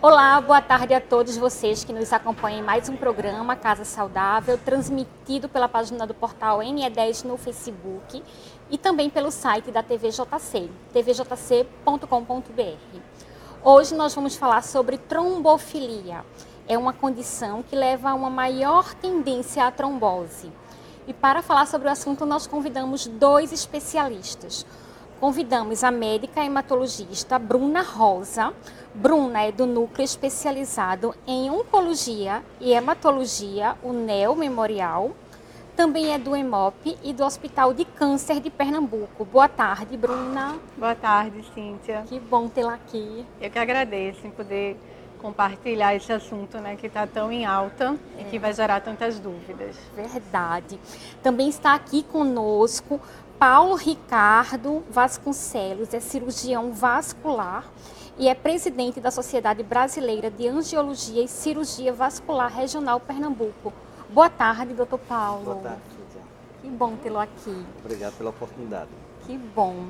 Olá, boa tarde a todos vocês que nos acompanham em mais um programa Casa Saudável, transmitido pela página do portal NE10 no Facebook e também pelo site da TVJC, tvjc.com.br. Hoje nós vamos falar sobre trombofilia. É uma condição que leva a uma maior tendência à trombose. E para falar sobre o assunto, nós convidamos dois especialistas. Convidamos a médica hematologista Bruna Rosa. Bruna é do Núcleo Especializado em Oncologia e Hematologia, o NEO Memorial. Também é do EMOP e do Hospital de Câncer de Pernambuco. Boa tarde, Bruna. Boa tarde, Cíntia. Que bom tê-la aqui. Eu que agradeço em poder compartilhar esse assunto, né, que está tão em alta e que vai gerar tantas dúvidas. Verdade. Também está aqui conosco Paulo Ricardo Vasconcelos, é cirurgião vascular e é presidente da Sociedade Brasileira de Angiologia e Cirurgia Vascular Regional Pernambuco. Boa tarde, doutor Paulo. Boa tarde, Cíntia. Que bom tê-lo aqui. Obrigado pela oportunidade. Que bom.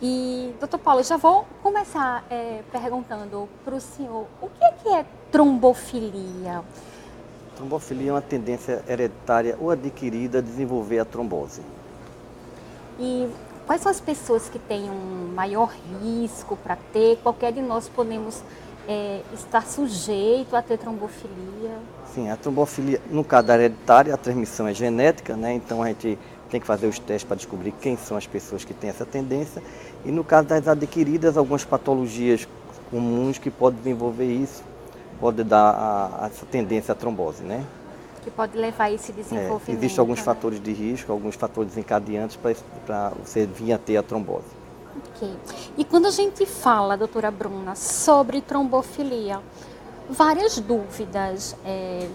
E, doutor Paulo, já vou começar perguntando para o senhor, o que é trombofilia? Trombofilia é uma tendência hereditária ou adquirida a desenvolver a trombose. E quais são as pessoas que têm um maior risco para ter? Qualquer de nós podemos estar sujeito a ter trombofilia? Sim, a trombofilia, no caso da hereditária, a transmissão é genética, né? Então a gente tem que fazer os testes para descobrir quem são as pessoas que têm essa tendência. E no caso das adquiridas, algumas patologias comuns que podem desenvolver isso, pode dar essa tendência à trombose, né? Que pode levar a esse desenvolvimento. Existem alguns fatores de risco, alguns fatores desencadeantes para você vir a ter a trombose. Ok. E quando a gente fala, doutora Bruna, sobre trombofilia, várias dúvidas,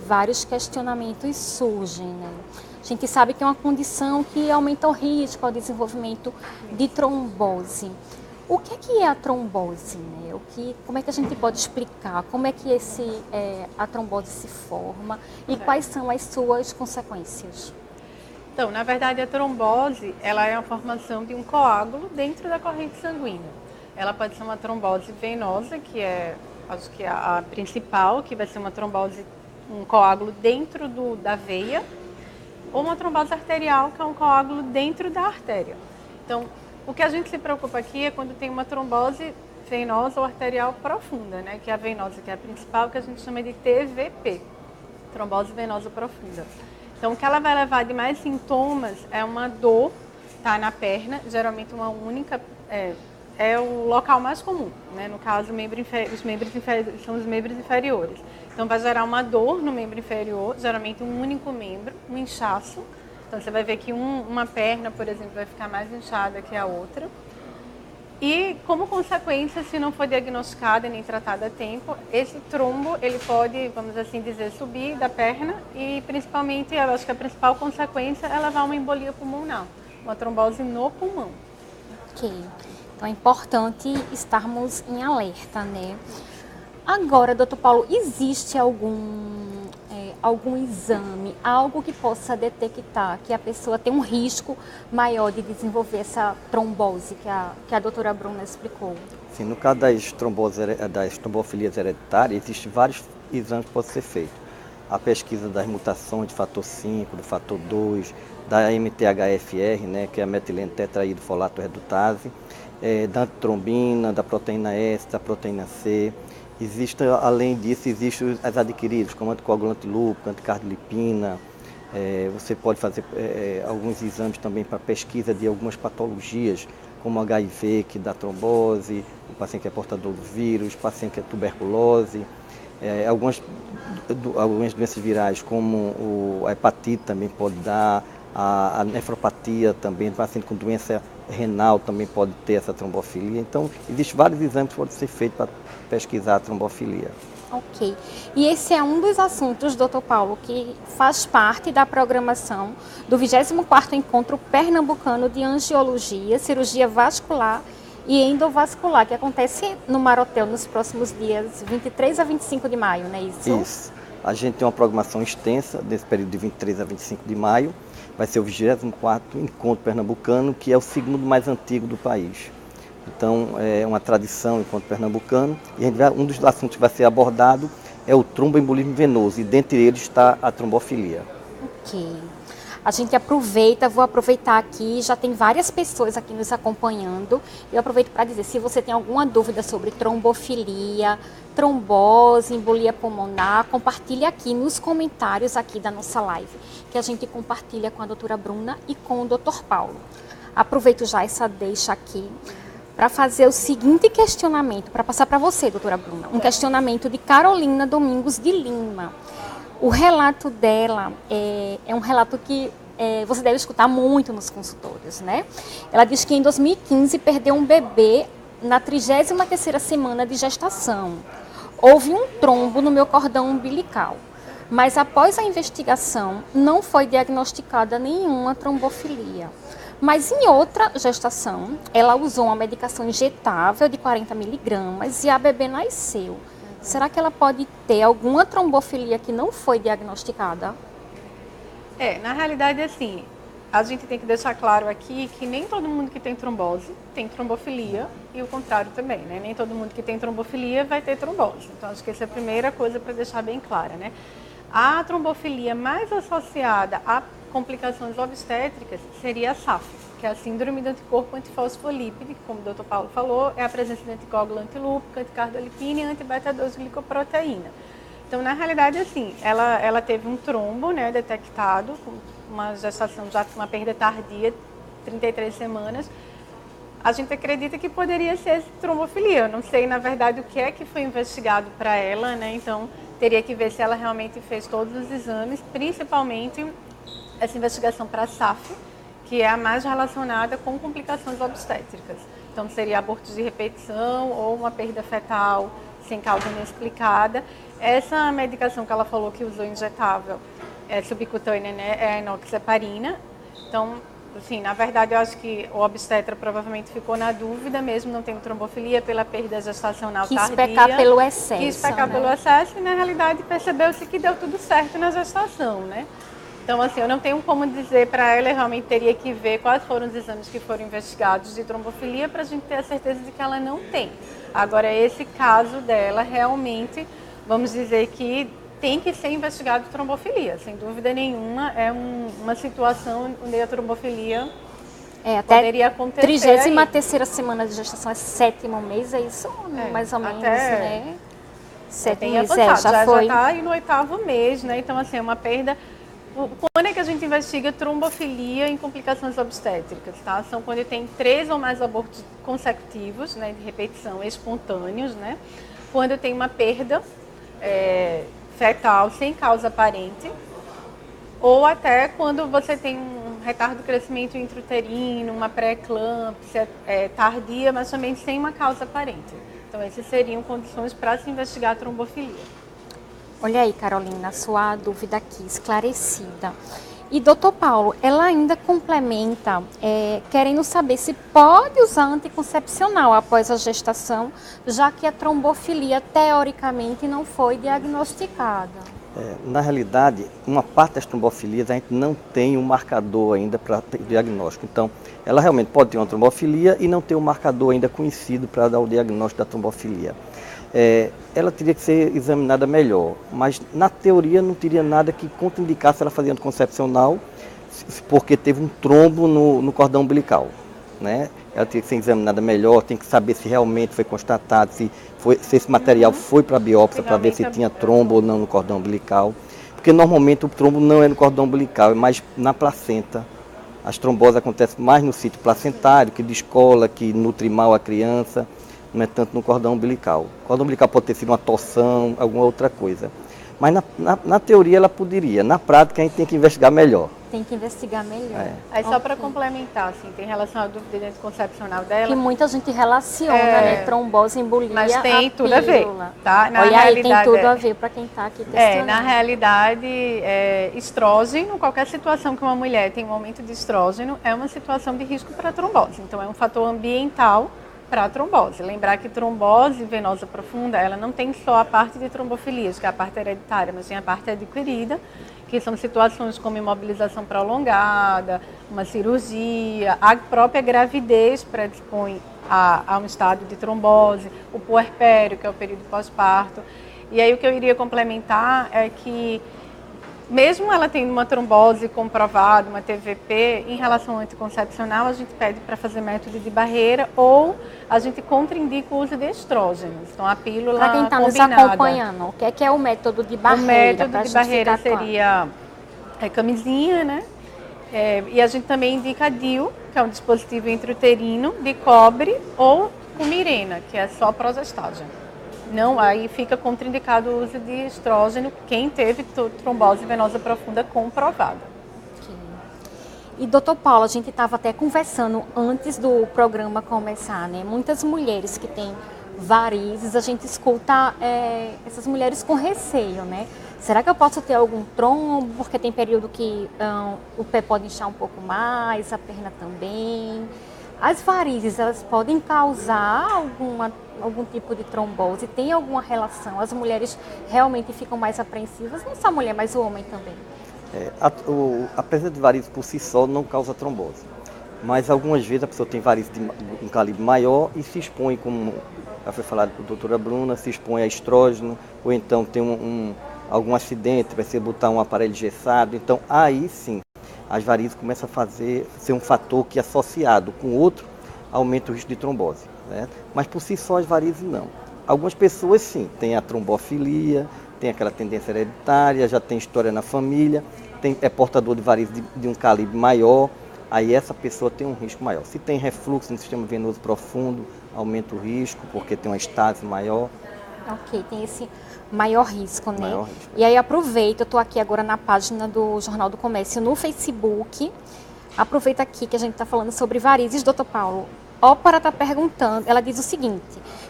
vários questionamentos surgem, né? A gente sabe que é uma condição que aumenta o risco ao desenvolvimento de trombose. O que é a trombose, né? Como é que a gente pode explicar? Como é que a trombose se forma e quais são as suas consequências? Então, na verdade, a trombose ela é a formação de um coágulo dentro da corrente sanguínea. Ela pode ser uma trombose venosa, que é, acho que é a principal, que vai ser uma trombose, um coágulo dentro da veia, ou uma trombose arterial, que é um coágulo dentro da artéria. Então, o que a gente se preocupa aqui é quando tem uma trombose venosa ou arterial profunda, né? Que é a venosa, que é a principal, que a gente chama de TVP, trombose venosa profunda. Então, o que ela vai levar de mais sintomas é uma dor, tá, na perna, geralmente uma única, é o local mais comum, né? No caso, os membros inferiores são os membros inferiores. Então, vai gerar uma dor no membro inferior, geralmente um único membro, um inchaço. Então, você vai ver que uma perna, por exemplo, vai ficar mais inchada que a outra. E, como consequência, se não for diagnosticada nem tratada a tempo, esse trombo, ele pode, vamos assim dizer, subir da perna e, principalmente, eu acho que a principal consequência é levar uma embolia pulmonar, uma trombose no pulmão. Ok. Então, é importante estarmos em alerta, né? Agora, doutor Paulo, existe algum exame, algo que possa detectar que a pessoa tem um risco maior de desenvolver essa trombose que a doutora Bruna explicou? Sim, no caso das trombofilias hereditárias, existem vários exames que podem ser feitos. A pesquisa das mutações de fator 5, do fator 2, da MTHFR, né, que é a metileno tetraído folato redutase, da trombina, da proteína S, da proteína C. Além disso, existem as adquiridas, como anticoagulante lúpico, anticardiolipina. Você pode fazer alguns exames também para pesquisa de algumas patologias, como HIV, que dá trombose, o paciente que é portador do vírus, o paciente que é tuberculose. Algumas doenças virais, como a hepatite também pode dar, a nefropatia também, o paciente com doença renal também pode ter essa trombofilia. Então, existem vários exames que podem ser feitos para pesquisar a trombofilia. Ok. E esse é um dos assuntos, doutor Paulo, que faz parte da programação do 24º Encontro Pernambucano de Angiologia, Cirurgia Vascular e Endovascular, que acontece no Marotel nos próximos dias 23 a 25 de maio, não é isso? Isso. A gente tem uma programação extensa nesse período de 23 a 25 de maio. Vai ser o 24º Encontro Pernambucano, que é o segundo mais antigo do país. Então, é uma tradição enquanto pernambucano. E um dos assuntos que vai ser abordado é o tromboembolismo venoso, e dentre eles está a trombofilia. Ok. A gente aproveita, vou aproveitar aqui, já tem várias pessoas aqui nos acompanhando. Eu aproveito para dizer, se você tem alguma dúvida sobre trombofilia, trombose, embolia pulmonar, compartilhe aqui nos comentários aqui da nossa live, que a gente compartilha com a doutora Bruna e com o doutor Paulo. Aproveito já essa deixa aqui para fazer o seguinte questionamento, para passar para você, doutora Bruna. Um questionamento de Carolina Domingos de Lima. O relato dela é um relato que você deve escutar muito nos consultórios, né? Ela diz que em 2015 perdeu um bebê na 33ª semana de gestação. Houve um trombo no meu cordão umbilical, mas após a investigação não foi diagnosticada nenhuma trombofilia. Mas em outra gestação, ela usou uma medicação injetável de 40 miligramas e a bebê nasceu. Será que ela pode ter alguma trombofilia que não foi diagnosticada? Na realidade, assim, a gente tem que deixar claro aqui que nem todo mundo que tem trombose tem trombofilia e o contrário também, né? Nem todo mundo que tem trombofilia vai ter trombose. Então, acho que essa é a primeira coisa para deixar bem clara, né? A trombofilia mais associada a complicações obstétricas seria a SAF, que é a síndrome do anticorpo antifosfolípide, como o Dr. Paulo falou, é a presença de anticoágulo antilúpico, anticardolipina e anti-beta-2 glicoproteína. Então, na realidade, assim, ela teve um trombo, né, detectado, com uma gestação já com uma perda tardia, 33 semanas. A gente acredita que poderia ser trombofilia. Eu não sei, na verdade, o que é que foi investigado para ela, né? Então, teria que ver se ela realmente fez todos os exames, principalmente essa investigação para a SAF, que é a mais relacionada com complicações obstétricas. Então, seria abortos de repetição ou uma perda fetal sem causa inexplicada. Essa medicação que ela falou que usou injetável, subcutânea, né, é a enoxaparina. Então, assim, na verdade, eu acho que o obstetra provavelmente ficou na dúvida, mesmo não tendo trombofilia, pela perda gestacional tardia. Quis pecar pelo excesso. Quis pecar pelo excesso e, na realidade, percebeu-se que deu tudo certo na gestação, né? Então, assim, eu não tenho como dizer para ela, eu realmente teria que ver quais foram os exames que foram investigados de trombofilia para a gente ter a certeza de que ela não tem. Agora, esse caso dela, realmente, vamos dizer que tem que ser investigado trombofilia. Sem dúvida nenhuma, é uma situação onde a trombofilia poderia acontecer. 33ª semana de gestação é 7º mês, é isso? Mais ou menos, né? 7 meses, já foi. Já está aí no 8º mês, né? Então, assim, é uma perda. Quando é que a gente investiga trombofilia em complicações obstétricas, tá? São quando tem 3 ou mais abortos consecutivos, né, de repetição, espontâneos, né? Quando tem uma perda fetal sem causa aparente, ou até quando você tem um retardo do crescimento intrauterino, uma pré-eclâmpsia tardia, mas também sem uma causa aparente. Então, essas seriam condições para se investigar a trombofilia. Olha aí, Carolina, a sua dúvida aqui esclarecida. E, doutor Paulo, ela ainda complementa, querendo saber se pode usar anticoncepcional após a gestação, já que a trombofilia, teoricamente, não foi diagnosticada. Na realidade, uma parte das trombofilias a gente não tem um marcador ainda para diagnóstico. Então, ela realmente pode ter uma trombofilia e não ter um marcador ainda conhecido para dar o diagnóstico da trombofilia. Ela teria que ser examinada melhor, mas na teoria não teria nada que contraindicasse ela fazer anticoncepcional, porque teve um trombo no cordão umbilical, né? Ela teria que ser examinada melhor, tem que saber se realmente foi constatado, se esse material foi para a biópsia para ver se tinha trombo ou não no cordão umbilical, porque normalmente o trombo não é no cordão umbilical, é mais na placenta. As tromboses acontecem mais no sítio placentário, que descola, que nutre mal a criança. Não é tanto no cordão umbilical. O cordão umbilical pode ter sido uma torção, alguma outra coisa. Mas na teoria ela poderia. Na prática a gente tem que investigar melhor. Tem que investigar melhor. Aí só para complementar, assim, tem relação à dúvida anticoncepcional dela. Que muita gente relaciona, né? Trombose, embolia, mas tem tudo a ver, tá? Olha aí, tem tudo a ver para quem está aqui questionando. Na realidade, estrógeno, qualquer situação que uma mulher tem um aumento de estrógeno, é uma situação de risco para trombose. Então, é um fator ambiental para a trombose. Lembrar que trombose venosa profunda, ela não tem só a parte de trombofilias, que é a parte hereditária, mas tem a parte adquirida, que são situações como imobilização prolongada, uma cirurgia, a própria gravidez predispõe a um estado de trombose, o puerpério, que é o período pós-parto. E aí o que eu iria complementar é que, mesmo ela tendo uma trombose comprovada, uma TVP, em relação ao anticoncepcional, a gente pede para fazer método de barreira ou a gente contraindica o uso de estrógenos. Então, a pílula Para quem está nos acompanhando, o que é o método de barreira? O método de barreira seria camisinha, né? E a gente também indica a DIU, que é um dispositivo intrauterino de cobre, ou com Mirena, que é só progestágeno. Não, aí fica contraindicado o uso de estrógeno quem teve trombose venosa profunda comprovada. Okay. E doutor Paulo, a gente estava até conversando antes do programa começar, né? Muitas mulheres que têm varizes, a gente escuta essas mulheres com receio, né? Será que eu posso ter algum trombo? Porque tem período que o pé pode inchar um pouco mais, a perna também. As varizes, elas podem causar algum tipo de trombose? Tem alguma relação? As mulheres realmente ficam mais apreensivas? Não só a mulher, mas o homem também. A presença de varizes por si só não causa trombose. Mas algumas vezes a pessoa tem varizes de um calibre maior e se expõe, como já foi falado pela doutora Bruna, se expõe a estrógeno, ou então tem algum acidente, vai ser botar um aparelho engessado. Então aí sim, as varizes começam a ser um fator que, associado com outro, aumenta o risco de trombose. Né? Mas por si só as varizes não. Algumas pessoas sim, têm a trombofilia, tem aquela tendência hereditária, já tem história na família, é portador de varizes de um calibre maior, aí essa pessoa tem um risco maior. Se tem refluxo no sistema venoso profundo, aumenta o risco, porque tem uma estase maior. Ok, tem esse maior risco, né? Maior risco. E aí aproveita, eu estou aqui agora na página do Jornal do Comércio no Facebook. Aproveita aqui que a gente está falando sobre varizes, doutor Paulo. Ópera está perguntando, ela diz o seguinte: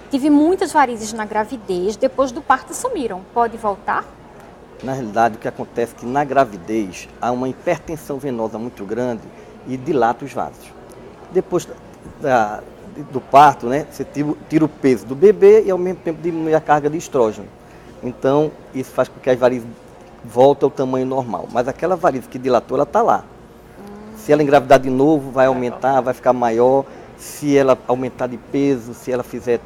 tive muitas varizes na gravidez, depois do parto sumiram, pode voltar? Na realidade, o que acontece é que na gravidez há uma hipertensão venosa muito grande e dilata os vasos. Depois do parto, né, você tira o peso do bebê e ao mesmo tempo diminui a carga de estrógeno. Então, isso faz com que as varizes voltem ao tamanho normal. Mas aquela varize que dilatou, ela está lá. Se ela engravidar de novo, vai aumentar, vai ficar maior. Se ela aumentar de peso, se ela fizer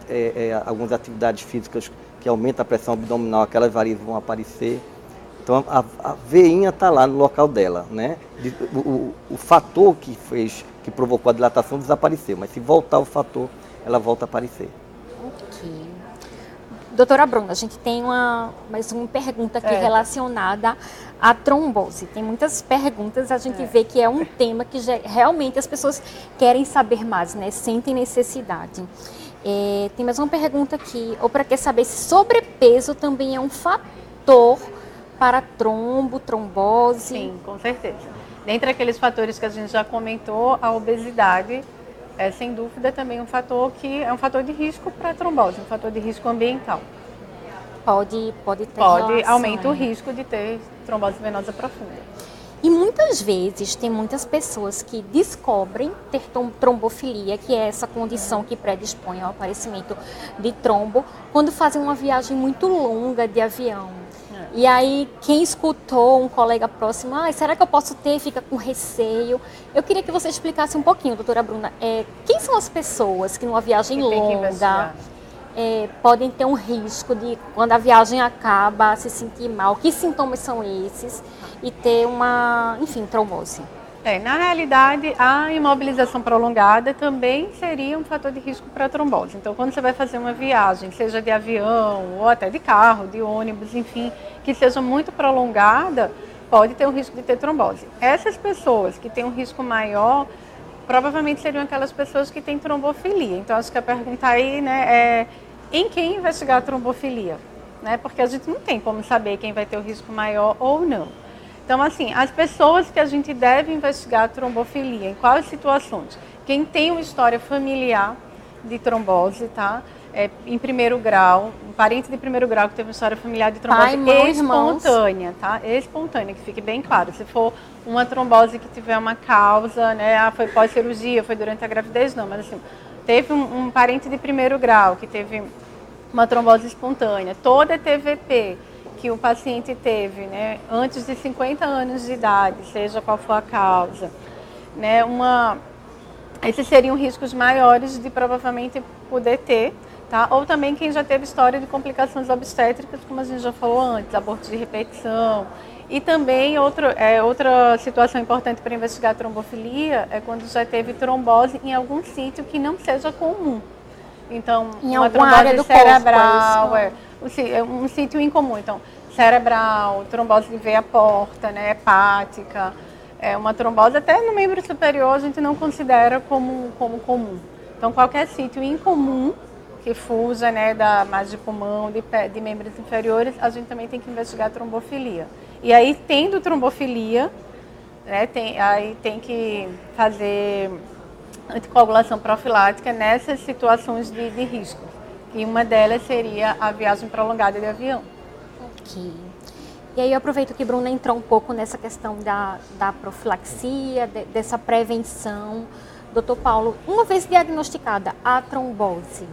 algumas atividades físicas que aumentam a pressão abdominal, aquelas varizes vão aparecer. Então, a veinha está lá no local dela, né? O fator que provocou a dilatação desapareceu, mas se voltar o fator, ela volta a aparecer. Ok. Doutora Bruna, a gente tem mais uma pergunta aqui relacionada à trombose. Tem muitas perguntas, a gente vê que é um tema que realmente as pessoas querem saber mais, né? Sentem necessidade. Tem mais uma pergunta aqui, ou para quer saber se sobrepeso também é um fator para trombose? Sim, com certeza. Dentre aqueles fatores que a gente já comentou, a obesidade é sem dúvida também um fator que é um fator de risco para trombose, um fator de risco ambiental. Pode ter relação, aumenta o risco de ter trombose venosa profunda. E muitas vezes tem muitas pessoas que descobrem ter trombofilia, que é essa condição que predispõe ao aparecimento de trombo, quando fazem uma viagem muito longa de avião. E aí, quem escutou um colega próximo, será que eu posso ter? Fica com receio. Eu queria que você explicasse um pouquinho, doutora Bruna, quem são as pessoas que numa viagem longa podem ter um risco de, quando a viagem acaba, se sentir mal? Que sintomas são esses? E ter trombose? Na realidade, a imobilização prolongada também seria um fator de risco para trombose. Então, quando você vai fazer uma viagem, seja de avião ou até de carro, de ônibus, enfim, que seja muito prolongada, pode ter um risco de ter trombose. Essas pessoas que têm um risco maior, provavelmente seriam aquelas pessoas que têm trombofilia. Então, acho que a pergunta aí, né, em quem investigar a trombofilia? Né? Porque a gente não tem como saber quem vai ter o risco maior ou não. Então, assim, as pessoas que a gente deve investigar a trombofilia, em quais situações? Quem tem uma história familiar de trombose, tá? Em primeiro grau, um parente de primeiro grau que teve uma história familiar de trombose espontânea, tá? Espontânea, que fique bem claro. Se for uma trombose que tiver uma causa, né? Foi pós-cirurgia, foi durante a gravidez, não. Mas, assim, teve um parente de primeiro grau que teve uma trombose espontânea, toda TVP, que o paciente teve, né, antes de 50 anos de idade, seja qual for a causa, né, esses seriam riscos maiores de provavelmente poder ter, tá? Ou também quem já teve história de complicações obstétricas, como a gente já falou antes, aborto de repetição. E também outra situação importante para investigar a trombofilia é quando já teve trombose em algum sítio que não seja comum. Então, em uma alguma trombose área do cerebral, corpo, um sítio incomum. Então, cerebral, trombose de veia porta, né, hepática, uma trombose até no membro superior a gente não considera como comum. Então, qualquer sítio incomum que fuja, né, da margem de pulmão, de membros inferiores, a gente também tem que investigar a trombofilia. E aí, tendo trombofilia, né, aí tem que fazer anticoagulação profilática nessas situações de risco. E uma delas seria a viagem prolongada de avião. Ok. E aí eu aproveito que Bruna entrou um pouco nessa questão da profilaxia, dessa prevenção. Doutor Paulo, uma vez diagnosticada a trombose,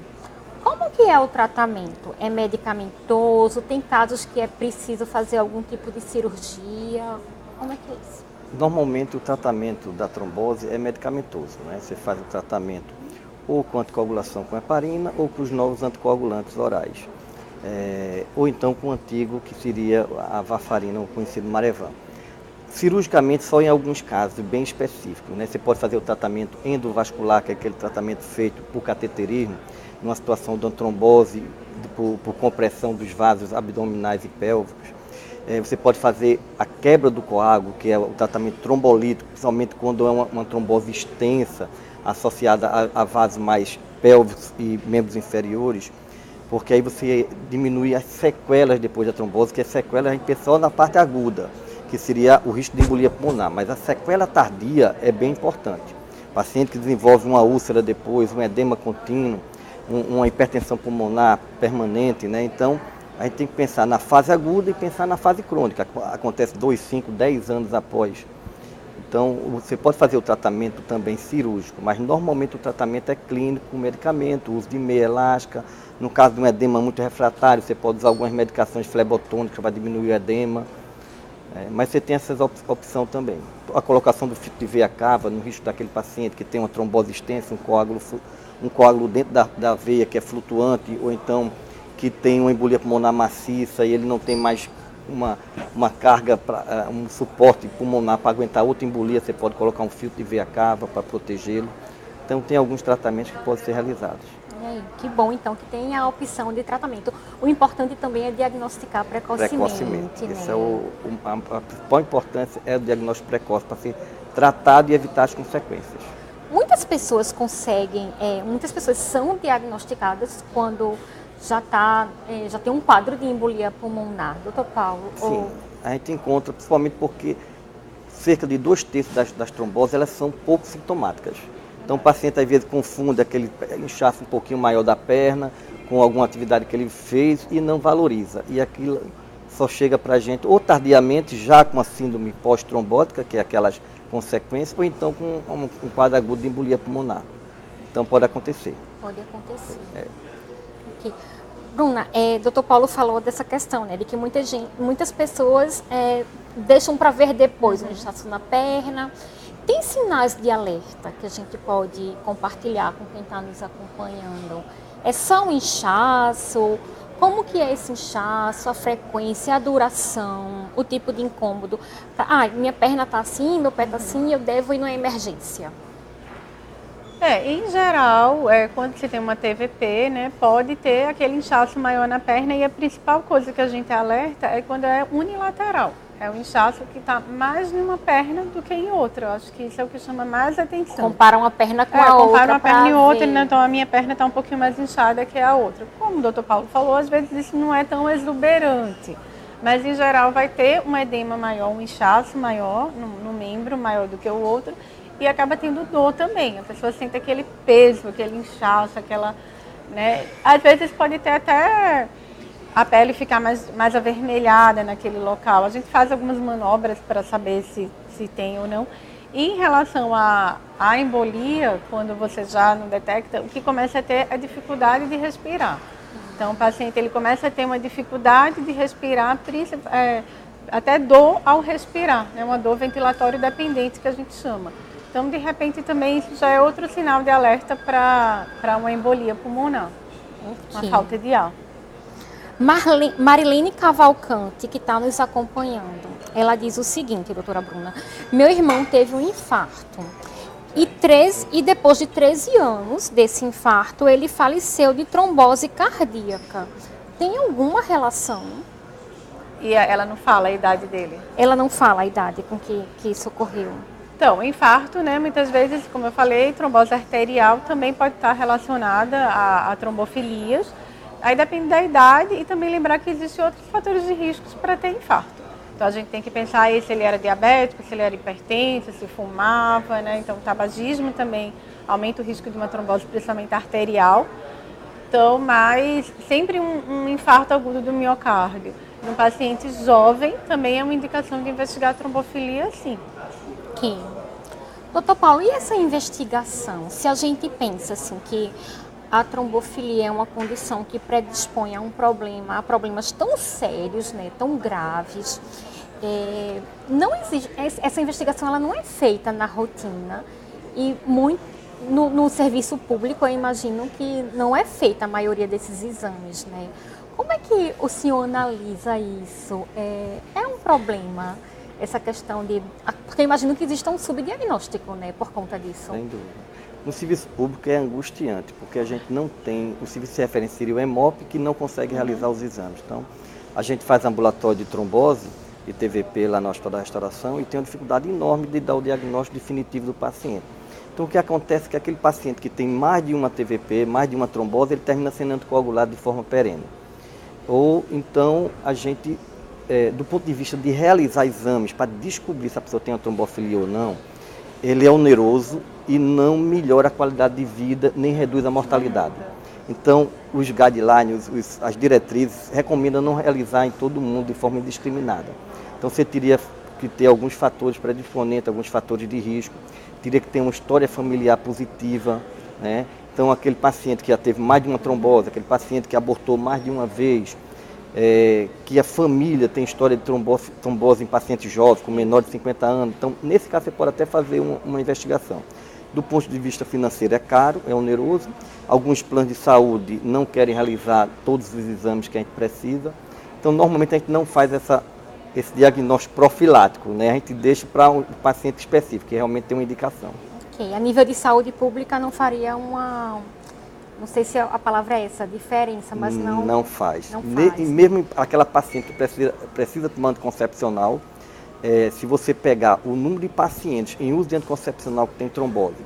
como que é o tratamento? É medicamentoso? Tem casos que é preciso fazer algum tipo de cirurgia? Como é que é isso? Normalmente o tratamento da trombose é medicamentoso, né? Você faz o tratamento ou com anticoagulação com heparina ou com os novos anticoagulantes orais. Ou então com o antigo, que seria a varfarina, o conhecido Marevan. Cirurgicamente, só em alguns casos bem específicos, né? Você pode fazer o tratamento endovascular, que é aquele tratamento feito por cateterismo, numa situação de uma trombose por compressão dos vasos abdominais e pélvicos. Você pode fazer a quebra do coágulo, que é o tratamento trombolítico, principalmente quando é uma trombose extensa, associada a vasos mais pélvicos e membros inferiores, porque aí você diminui as sequelas depois da trombose, que é sequela a gente pensa só na parte aguda, que seria o risco de embolia pulmonar, mas a sequela tardia é bem importante. Paciente que desenvolve uma úlcera depois, um edema contínuo, uma hipertensão pulmonar permanente, né? Então, a gente tem que pensar na fase aguda e pensar na fase crônica. Acontece 2, 5, 10 anos após. Então, você pode fazer o tratamento também cirúrgico, mas normalmente o tratamento é clínico, com medicamento, uso de meia elástica. No caso de um edema muito refratário, você pode usar algumas medicações flebotônicas para diminuir o edema. Mas você tem essas opções também. A colocação do filtro de veia cava no risco daquele paciente que tem uma trombose extensa, um coágulo dentro da veia que é flutuante, ou então que tem uma embolia pulmonar maciça e ele não tem mais uma carga, um suporte pulmonar para aguentar outra embolia, você pode colocar um filtro de veia cava para protegê-lo. Então tem alguns tratamentos que podem ser realizados. Que bom, então, que tem a opção de tratamento. O importante também é diagnosticar precocemente. Né? A principal importância é o diagnóstico precoce, para ser tratado e evitar as consequências. Muitas pessoas muitas pessoas são diagnosticadas quando já tem um quadro de embolia pulmonar. Doutor Paulo? Sim, a gente encontra, principalmente porque cerca de 2/3 das tromboses, elas são pouco sintomáticas. Então o paciente às vezes confunde aquele inchaço um pouquinho maior da perna com alguma atividade que ele fez e não valoriza. E aquilo só chega para a gente ou tardiamente, já com a síndrome pós-trombótica, que é aquelas consequências, ou então com um quadro agudo de embolia pulmonar. Então pode acontecer. Pode acontecer. Okay. Bruna, Dr. Paulo falou dessa questão, né, de que muitas pessoas deixam para ver depois um inchaço na perna. Tem sinais de alerta que a gente pode compartilhar com quem está nos acompanhando? É só um inchaço? Como que é esse inchaço, a frequência, a duração, o tipo de incômodo? Minha perna está assim, meu pé está assim, eu devo ir numa emergência. Em geral, quando se tem uma TVP, né, pode ter aquele inchaço maior na perna e a principal coisa que a gente alerta é quando é unilateral. É um inchaço que está mais em uma perna do que em outra. Eu acho que isso é o que chama mais atenção. Compara uma perna com a outra. Compara uma perna e outra, né? Então a minha perna está um pouquinho mais inchada que a outra. Como o Dr. Paulo falou, às vezes isso não é tão exuberante. Mas em geral vai ter um edema maior, um inchaço maior no membro, maior do que o outro. E acaba tendo dor também. A pessoa sente aquele peso, aquele inchaço, aquela, né? Às vezes pode ter até a pele ficar mais avermelhada naquele local. A gente faz algumas manobras para saber se tem ou não. E em relação à embolia, quando você já não detecta, o que começa a ter é dificuldade de respirar. Então, o paciente ele começa a ter uma dificuldade de respirar, até dor ao respirar, né? Uma dor ventilatória dependente que a gente chama. Então, de repente, também isso já é outro sinal de alerta para uma embolia pulmonar, uma falta de ar. Marilene Cavalcante, que está nos acompanhando, ela diz o seguinte, doutora Bruna: meu irmão teve um infarto e depois de 13 anos desse infarto, ele faleceu de trombose cardíaca. Tem alguma relação? E ela não fala a idade dele? Ela não fala a idade com que isso ocorreu. Então, infarto, né, muitas vezes, como eu falei, trombose arterial também pode estar relacionada a trombofilias. Aí depende da idade e também lembrar que existem outros fatores de riscos para ter infarto. Então a gente tem que pensar aí se ele era diabético, se ele era hipertenso, se fumava, né? Então o tabagismo também aumenta o risco de uma trombose, principalmente arterial. Então, mas sempre um infarto agudo do miocárdio num paciente jovem também é uma indicação de investigar a trombofilia, sim. Ok. Doutor Paulo, e essa investigação? Se a gente pensa assim que a trombofilia é uma condição que predispõe a problemas tão sérios, né, tão graves, não existe, essa investigação ela não é feita na rotina e muito no serviço público eu imagino que não é feita a maioria desses exames, né? Como é que o senhor analisa isso? É um problema essa questão porque eu imagino que exista um subdiagnóstico, né, por conta disso. Sem dúvida. No serviço público é angustiante, porque a gente não tem, o serviço de referência seria o EMOP, que não consegue realizar os exames. Então, a gente faz ambulatório de trombose e TVP lá no Hospital da Restauração e tem uma dificuldade enorme de dar o diagnóstico definitivo do paciente. Então, o que acontece é que aquele paciente que tem mais de uma TVP, mais de uma trombose, ele termina sendo anticoagulado de forma perene. Ou, então, a gente, do ponto de vista de realizar exames para descobrir se a pessoa tem uma trombofilia ou não, ele é oneroso e não melhora a qualidade de vida, nem reduz a mortalidade. Então, os guidelines, as diretrizes, recomendam não realizar em todo mundo de forma indiscriminada. Então, você teria que ter alguns fatores predisponentes, alguns fatores de risco, teria que ter uma história familiar positiva, né? Então, aquele paciente que já teve mais de uma trombose, aquele paciente que abortou mais de uma vez, que a família tem história de trombose em pacientes jovens, com menor de 50 anos. Então, nesse caso, você pode até fazer uma investigação. Do ponto de vista financeiro, é caro, é oneroso. Alguns planos de saúde não querem realizar todos os exames que a gente precisa. Então, normalmente, a gente não faz esse diagnóstico profilático, né? A gente deixa para um paciente específico, que realmente tem uma indicação. Ok. A nível de saúde pública, não faria não sei se a palavra é essa, diferença, mas não... Não faz. Não faz. E mesmo aquela paciente que precisa tomar anticoncepcional, se você pegar o número de pacientes em uso de anticoncepcional que tem trombose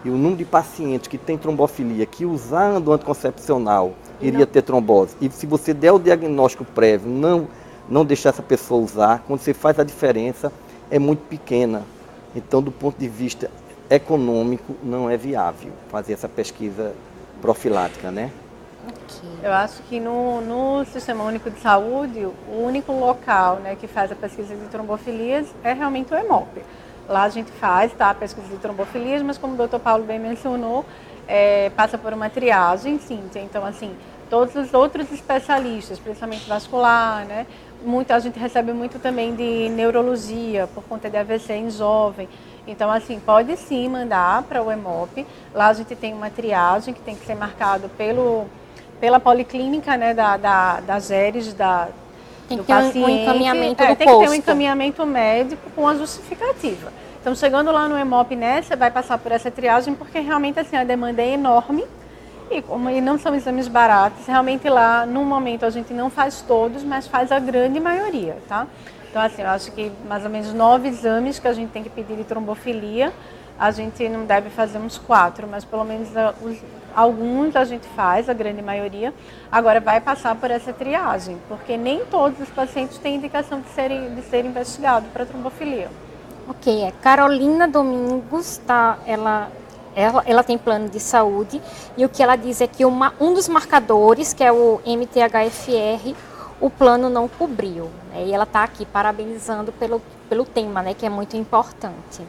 e o número de pacientes que tem trombofilia, que usando anticoncepcional iria ter trombose, e se você der o diagnóstico prévio, não deixar essa pessoa usar, quando você faz a diferença, é muito pequena. Então, do ponto de vista econômico, não é viável fazer essa pesquisa profilática, né? Okay. Eu acho que no Sistema Único de Saúde, o único local, né, que faz a pesquisa de trombofilias é realmente o EMOP. Lá a gente faz, tá, a pesquisa de trombofilias, mas como o Dr. Paulo bem mencionou, passa por uma triagem, sim. Então, assim, todos os outros especialistas, principalmente vascular, né, a gente recebe muito também de neurologia, por conta de AVC em jovem. Então, assim, pode sim mandar para o EMOP. Lá a gente tem uma triagem que tem que ser marcado pela policlínica, né, da GERES, tem do que ter paciente. Um encaminhamento do tem posto. que ter um encaminhamento médico com a justificativa. Então, chegando lá no EMOP, né, você vai passar por essa triagem, porque realmente, assim, a demanda é enorme. E não são exames baratos, realmente lá, no momento, a gente não faz todos, mas faz a grande maioria, tá? Então, assim, eu acho que mais ou menos 9 exames que a gente tem que pedir de trombofilia, a gente não deve fazer uns 4, mas pelo menos alguns a gente faz, a grande maioria. Agora, vai passar por essa triagem, porque nem todos os pacientes têm indicação de ser investigado para trombofilia. Ok, Carolina Domingos, tá, ela tem plano de saúde e o que ela diz é que um dos marcadores, que é o MTHFR, o plano não cobriu, né? E ela está aqui parabenizando pelo tema, né, que é muito importante.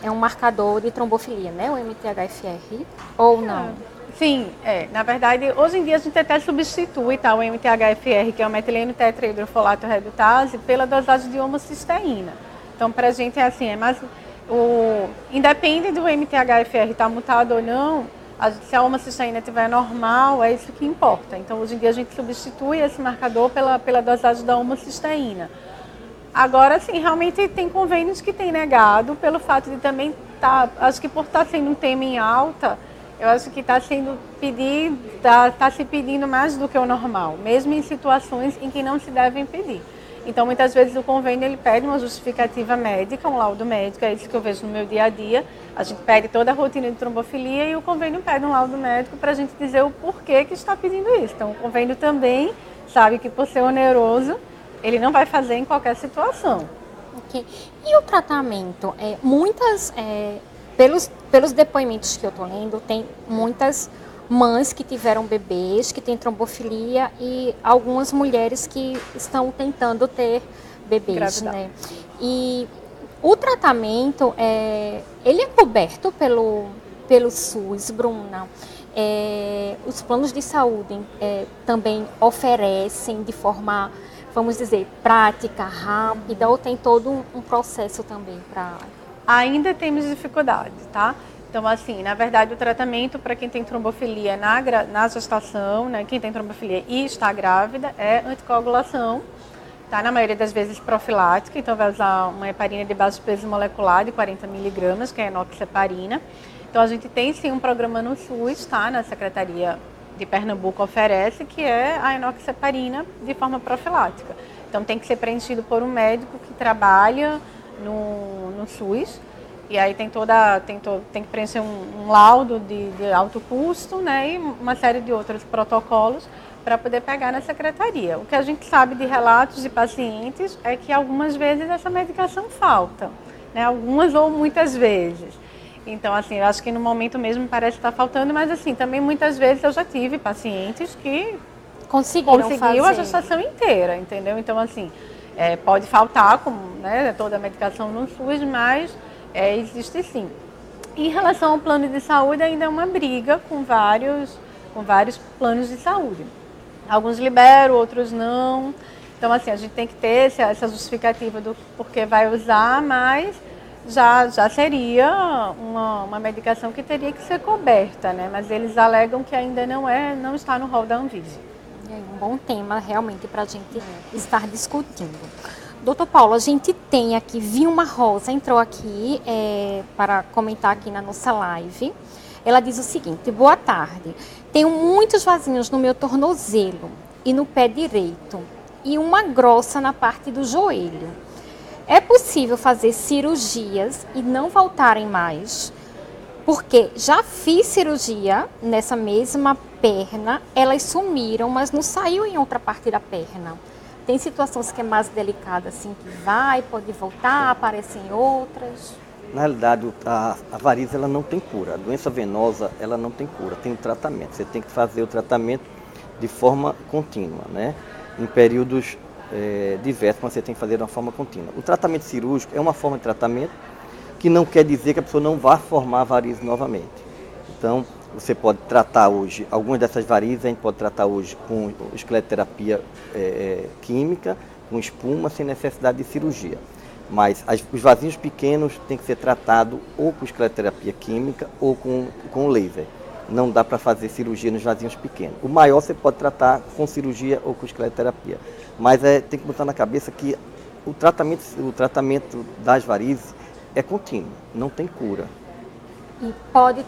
É um marcador de trombofilia, né, o MTHFR, ou não? Sim, na verdade, hoje em dia a gente até substitui o MTHFR, que é o metileno tetrahidrofolato redutase, pela dosagem de homocisteína. Então, para a gente é assim, independe do MTHFR estar mutado ou não, se a homocisteína estiver normal, é isso que importa. Então, hoje em dia a gente substitui esse marcador pela dosagem da homocisteína. Agora, sim, realmente tem convênios que têm negado pelo fato de também acho que por estar sendo um tema em alta, eu acho que está se pedindo mais do que o normal, mesmo em situações em que não se devem pedir. Então, muitas vezes o convênio ele pede uma justificativa médica, um laudo médico, é isso que eu vejo no meu dia a dia. A gente pede toda a rotina de trombofilia e o convênio pede um laudo médico para a gente dizer o porquê que está pedindo isso. Então, o convênio também sabe que por ser oneroso, ele não vai fazer em qualquer situação. Okay. E o tratamento? Pelos depoimentos que eu estou lendo, tem muitas mães que tiveram bebês, que têm trombofilia e algumas mulheres que estão tentando ter bebês, né? E o tratamento, ele é coberto pelo SUS, Bruna. Os planos de saúde também oferecem de forma, vamos dizer, prática, rápida, ou tem todo um processo também para... Ainda temos dificuldade, tá? Então, assim, na verdade, o tratamento para quem tem trombofilia na gestação, né, quem tem trombofilia e está grávida, é anticoagulação, tá? Na maioria das vezes profilática, então vai usar uma heparina de baixo peso molecular de 40 miligramas, que é a enoxaparina. Então, a gente tem sim um programa no SUS, tá? Na Secretaria de Pernambuco oferece, que é a enoxaparina de forma profilática. Então, tem que ser preenchido por um médico que trabalha no SUS. E aí tem que preencher um laudo de alto custo, né, e uma série de outros protocolos para poder pegar na secretaria. O que a gente sabe de relatos de pacientes é que algumas vezes essa medicação falta, né, algumas ou muitas vezes. Então, assim, eu acho que no momento mesmo parece estar faltando, mas assim, também muitas vezes eu já tive pacientes que conseguiu a gestação inteira, entendeu? Então, assim, pode faltar, como, né, toda a medicação no SUS, mas existe sim. Em relação ao plano de saúde, ainda é uma briga com vários planos de saúde. Alguns liberam, outros não. Então, assim, a gente tem que ter essa justificativa do porquê vai usar, mas já seria uma medicação que teria que ser coberta, né? Mas eles alegam que ainda não está no rol da Anvisa. É um bom tema, realmente, para a gente estar discutindo. Doutor Paulo, a gente tem aqui, Vilma Rosa entrou aqui para comentar aqui na nossa live. Ela diz o seguinte: boa tarde, tenho muitos vasinhos no meu tornozelo e no pé direito e uma grossa na parte do joelho. É possível fazer cirurgias e não voltarem mais? Porque já fiz cirurgia nessa mesma perna, elas sumiram, mas não saiu em outra parte da perna. Tem situações que é mais delicada, assim, que pode voltar, aparecem outras? Na realidade, a varíola ela não tem cura. A doença venosa ela não tem cura, tem um tratamento. Você tem que fazer o tratamento de forma contínua, né? Em períodos diversos, mas você tem que fazer de uma forma contínua. O tratamento cirúrgico é uma forma de tratamento que não quer dizer que a pessoa não vá formar varizes novamente. Então, você pode tratar hoje, algumas dessas varizes a gente pode tratar hoje com escleroterapia química, com espuma, sem necessidade de cirurgia. Mas os vasinhos pequenos têm que ser tratados ou com escleroterapia química ou com laser. Não dá para fazer cirurgia nos vasinhos pequenos. O maior você pode tratar com cirurgia ou com escleroterapia. Mas tem que botar na cabeça que o tratamento das varizes é contínuo, não tem cura. E pode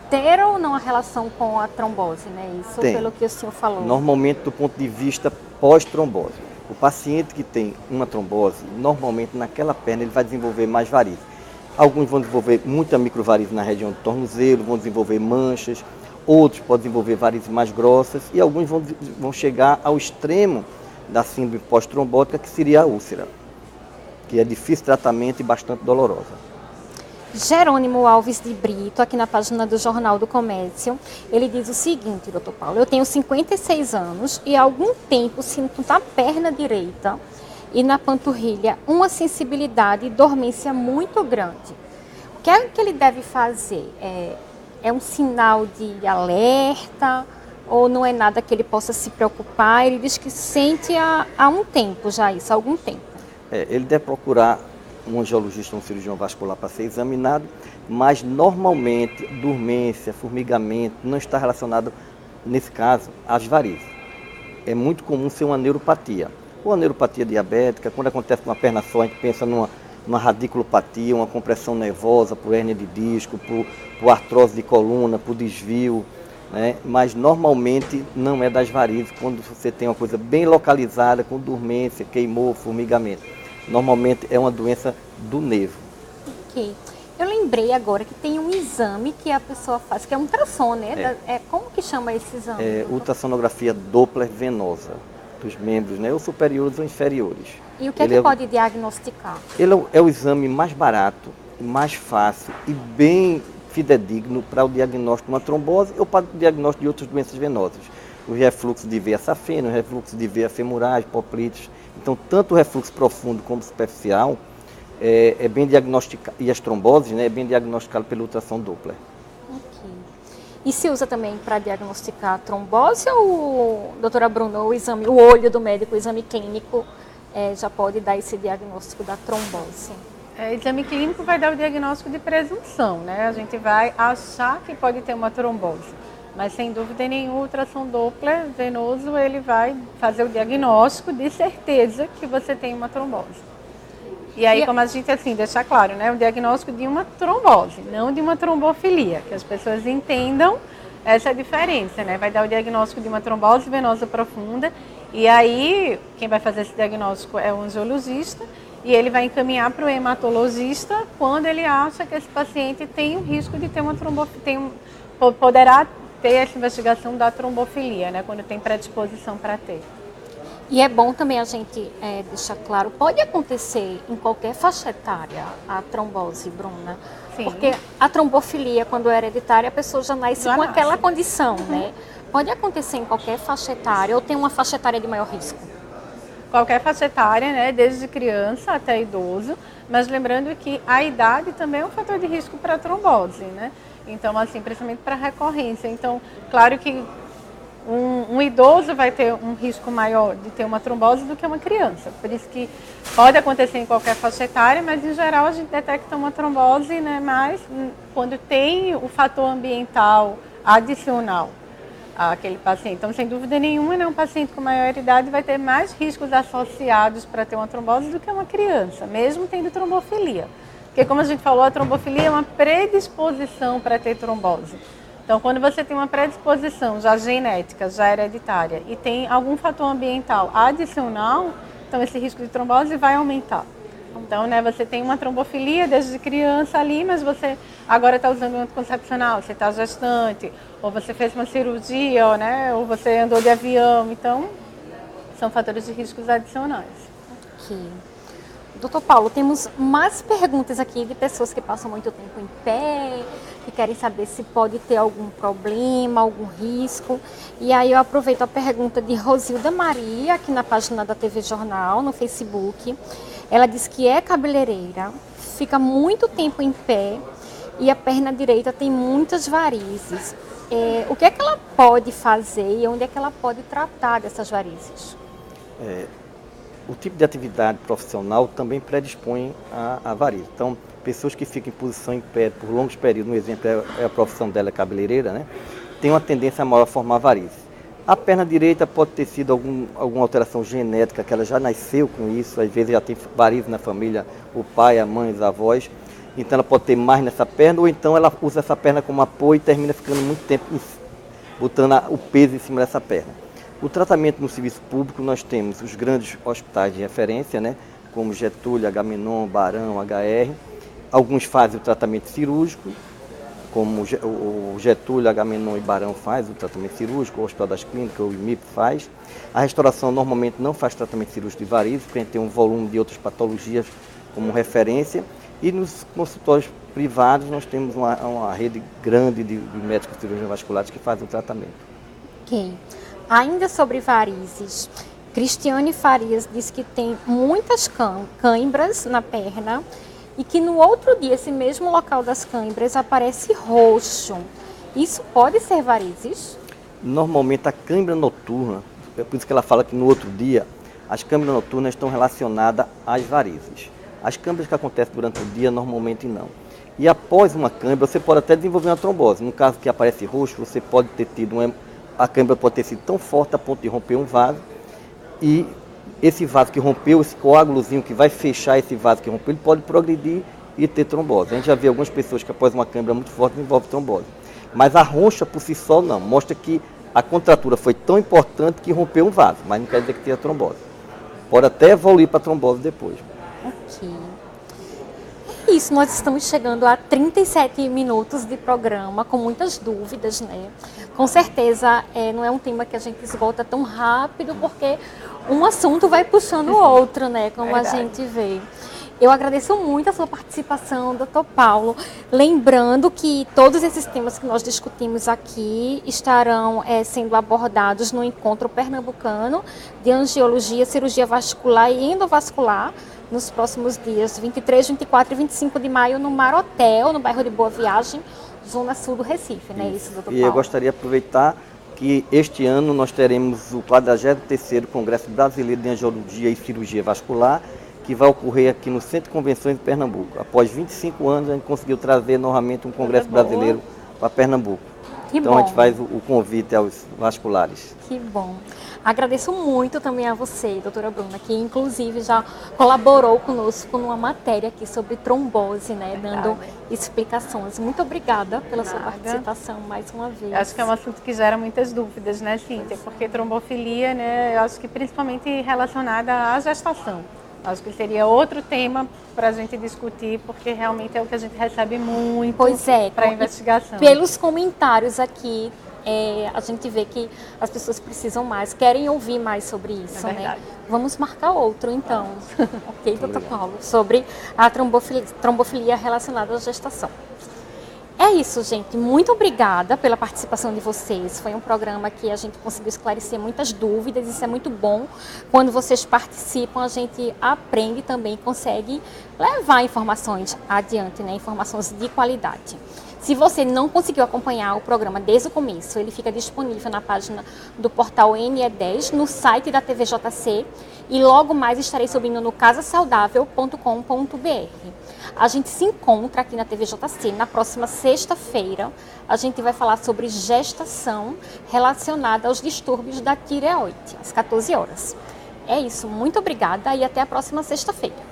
ter ou não a relação com a trombose, né? Isso tem. Pelo que o senhor falou. Normalmente, do ponto de vista pós-trombose. O paciente que tem uma trombose, normalmente naquela perna ele vai desenvolver mais varizes. Alguns vão desenvolver muita microvarize na região do tornozelo, vão desenvolver manchas, outros podem desenvolver varizes mais grossas e alguns vão chegar ao extremo da síndrome pós-trombótica, que seria a úlcera, que é difícil tratamento e bastante dolorosa. Jerônimo Alves de Brito, aqui na página do Jornal do Comércio, ele diz o seguinte: doutor Paulo, eu tenho 56 anos e há algum tempo sinto na perna direita e na panturrilha uma sensibilidade e dormência muito grande. O que é que ele deve fazer? é um sinal de alerta ou não é nada que ele possa se preocupar? Ele diz que sente há um tempo já isso, há algum tempo. Ele deve procurar um angiologista ou um cirurgião vascular para ser examinado, mas normalmente dormência, formigamento não está relacionado, nesse caso, às varizes. É muito comum ser uma neuropatia. Ou a neuropatia diabética, quando acontece com uma perna só, a gente pensa numa radiculopatia, uma compressão nervosa por hérnia de disco, por artrose de coluna, por desvio, né? Mas normalmente não é das varizes, quando você tem uma coisa bem localizada, com dormência, queimou, formigamento. Normalmente é uma doença do nervo. Ok. Eu lembrei agora que tem um exame que a pessoa faz, que é um ultrassom, né? Como que chama esse exame? Ultrassonografia Doppler venosa dos membros, né? Ou superiores ou inferiores. E o que é que pode diagnosticar? Ele é o exame mais barato, mais fácil e bem fidedigno para o diagnóstico de uma trombose ou para o diagnóstico de outras doenças venosas. O refluxo de veia safena, o refluxo de veia femorais, poplites. Então, tanto o refluxo profundo como superficial é bem diagnosticado, e as tromboses, né, é bem diagnosticado pela ultrassom Doppler. Ok. E se usa também para diagnosticar a trombose ou, doutora Bruna, o olho do médico, o exame clínico, já pode dar esse diagnóstico da trombose? Exame clínico vai dar o diagnóstico de presunção, né? A gente vai achar que pode ter uma trombose, mas sem dúvida nenhuma o ultrassom Doppler venoso ele vai fazer o diagnóstico de certeza que você tem uma trombose. E aí, como a gente assim deixar claro, né, o diagnóstico de uma trombose, não de uma trombofilia, que as pessoas entendam essa diferença, né? Vai dar o diagnóstico de uma trombose venosa profunda e aí quem vai fazer esse diagnóstico é o angiologista. E ele vai encaminhar para o hematologista quando ele acha que esse paciente tem o risco de ter uma trombofilia, poderá ter essa investigação da trombofilia, né, quando tem predisposição para ter. E é bom também a gente deixar claro, pode acontecer em qualquer faixa etária a trombose, Bruna? Sim. Porque a trombofilia, quando é hereditária, a pessoa já nasce com aquela condição, né? Pode acontecer em qualquer faixa etária ou tem uma faixa etária de maior risco? Qualquer faixa etária, né, desde criança até idoso, mas lembrando que a idade também é um fator de risco para a trombose, né? Então, assim, principalmente para recorrência. Então, claro que um idoso vai ter um risco maior de ter uma trombose do que uma criança. Por isso que pode acontecer em qualquer faixa etária, mas em geral a gente detecta uma trombose, né, mais quando tem o fator ambiental adicional àquele paciente. Então, sem dúvida nenhuma, né, um paciente com maior idade vai ter mais riscos associados para ter uma trombose do que uma criança, mesmo tendo trombofilia. Porque, como a gente falou, a trombofilia é uma predisposição para ter trombose. Então, quando você tem uma predisposição já genética, já hereditária, e tem algum fator ambiental adicional, então esse risco de trombose vai aumentar. Então, né, você tem uma trombofilia desde criança ali, mas você agora está usando um anticoncepcional, você está gestante, ou você fez uma cirurgia, né, ou você andou de avião. Então, são fatores de riscos adicionais. Ok. Doutor Paulo, temos mais perguntas aqui de pessoas que passam muito tempo em pé, que querem saber se pode ter algum problema, algum risco. E aí eu aproveito a pergunta de Rosilda Maria, aqui na página da TV Jornal, no Facebook. Ela diz que é cabeleireira, fica muito tempo em pé e a perna direita tem muitas varizes. O que é que ela pode fazer e onde é que ela pode tratar dessas varizes? O tipo de atividade profissional também predispõe a variz. Então, pessoas que ficam em posição em pé por longos períodos, um exemplo é a profissão dela, cabeleireira, né? Tem uma tendência maior a formar varizes. A perna direita pode ter sido alguma alteração genética, que ela já nasceu com isso, às vezes já tem varizes na família, o pai, a mãe, os avós, então ela pode ter mais nessa perna, ou então ela usa essa perna como apoio e termina ficando muito tempo botando o peso em cima dessa perna. O tratamento no serviço público, nós temos os grandes hospitais de referência, né, como Getúlio, Agamenon, Barão, HR. Alguns fazem o tratamento cirúrgico, como o Getúlio, Agamenon e Barão faz o tratamento cirúrgico, o Hospital das Clínicas, o IMIP faz. A restauração normalmente não faz tratamento cirúrgico de varizes, porque a gente tem um volume de outras patologias como referência. E nos consultórios privados nós temos uma rede grande de médicos cirurgiões vasculares que fazem o tratamento. Ok. Ainda sobre varizes, Cristiane Farias diz que tem muitas cãibras na perna e que no outro dia esse mesmo local das cãibras aparece roxo. Isso pode ser varizes? Normalmente a câimbra noturna, é por isso que ela fala que no outro dia, as câimbras noturnas estão relacionadas às varizes. As câimbras que acontecem durante o dia, normalmente não. E após uma câimbra, você pode até desenvolver uma trombose. No caso que aparece roxo, você pode ter tido a câimbra pode ter sido tão forte a ponto de romper um vaso. E esse vaso que rompeu, esse coágulozinho que vai fechar esse vaso que rompeu, ele pode progredir e ter trombose. A gente já vê algumas pessoas que após uma câimbra muito forte desenvolvem trombose. Mas a roncha por si só não. Mostra que a contratura foi tão importante que rompeu um vaso, mas não quer dizer que tenha trombose. Pode até evoluir para trombose depois. Ok. É isso, nós estamos chegando a 37 minutos de programa, com muitas dúvidas, né? Com certeza, não é um tema que a gente esgota tão rápido, porque um assunto vai puxando o outro, né? Como a gente vê. Eu agradeço muito a sua participação, Dr. Paulo. Lembrando que todos esses temas que nós discutimos aqui estarão sendo abordados no Encontro Pernambucano de Angiologia, Cirurgia Vascular e Endovascular, nos próximos dias 23, 24 e 25 de maio no Mar Hotel, no bairro de Boa Viagem, zona sul do Recife, né? Isso, Dr. Paulo. E eu gostaria de aproveitar que este ano nós teremos o 43º Congresso Brasileiro de Angiologia e Cirurgia Vascular, que vai ocorrer aqui no Centro de Convenções de Pernambuco. Após 25 anos, a gente conseguiu trazer novamente um Congresso Brasileiro para Pernambuco. Então a gente faz o convite aos vasculares. Que bom. Agradeço muito também a você, doutora Bruna, que inclusive já colaborou conosco numa matéria aqui sobre trombose, né? Dando explicações. Muito obrigada pela sua participação mais uma vez. Eu acho que é um assunto que gera muitas dúvidas, né, Cíntia? Porque trombofilia, né, eu acho que principalmente relacionada à gestação. Acho que seria outro tema para a gente discutir, porque realmente é o que a gente recebe muito para investigação. Pelos comentários aqui, a gente vê que as pessoas precisam mais, querem ouvir mais sobre isso, né? Vamos marcar outro, então. Ok, doutor Paulo, sobre a trombofilia relacionada à gestação. É isso, gente. Muito obrigada pela participação de vocês. Foi um programa que a gente conseguiu esclarecer muitas dúvidas. Isso é muito bom. Quando vocês participam, a gente aprende também, consegue levar informações adiante, né? Informações de qualidade. Se você não conseguiu acompanhar o programa desde o começo, ele fica disponível na página do portal NE10, no site da TVJC, e logo mais estarei subindo no casasaudável.com.br. A gente se encontra aqui na TVJC na próxima sexta-feira. A gente vai falar sobre gestação relacionada aos distúrbios da tireoide, às 14 horas. É isso, muito obrigada e até a próxima sexta-feira.